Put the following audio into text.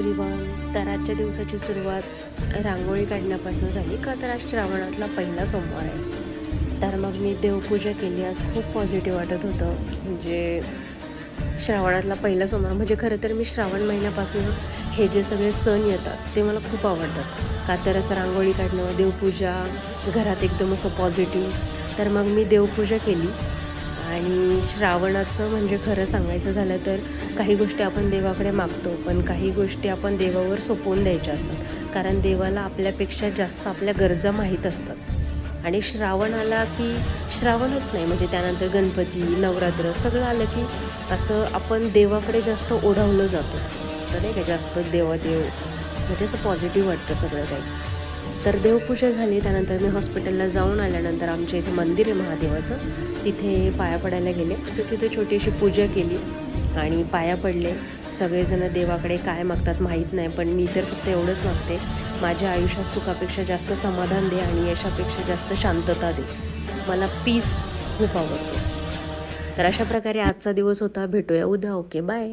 Everyone. तर आजच्या दिवसाची सुरुवात रांगोळी काढण्यापासून झाली का, तर आज श्रावणातला पहिला सोमवार आहे. तर मग मी देवपूजा केली. आज खूप पॉझिटिव्ह वाटत होतं. म्हणजे श्रावणातला पहिला सोमवार म्हणजे खरं तर मी श्रावण महिन्यापासून हे जे सगळे सण येतात ते मला खूप आवडतात. का तर असं रांगोळी काढणं, देवपूजा, घरात एकदम असं पॉझिटिव्ह. तर मग मी देवपूजा केली. आणि श्रावणाचं म्हणजे खरं सांगायचं झालं तर काही गोष्टी आपण देवाकडे मागतो, पण काही गोष्टी आपण देवावर सोपवून द्यायच्या असतात. कारण देवाला आपल्यापेक्षा जास्त आपल्या गरजा माहीत असतात. आणि श्रावण आला की श्रावणच नाही, म्हणजे त्यानंतर गणपती, नवरात्र सगळं आलं की असं आपण देवाकडे जास्त ओढावलं जातो. असं नाही का, जास्त देवादेव म्हणजे असं पॉझिटिव्ह वाटतं सगळं काही. तर देवपूजा झाली. त्यानंतर मी हॉस्पिटलला जाऊन आल्यानंतर आमच्या इथे मंदिर आहे महादेवाचं, तिथे पाया पडायला गेले. तर तिथे छोटीशी पूजा केली आणि पाया पडले. सगळेजण देवाकडे काय मागतात माहीत नाही, पण मी तर फक्त एवढंच मागते, माझ्या आयुष्यात सुखापेक्षा जास्त समाधान दे आणि यशापेक्षा जास्त शांतता दे. मला पीस खूप आवडतो. तर अशा प्रकारे आजचा दिवस होता. भेटूया उद्या. Okay, bye.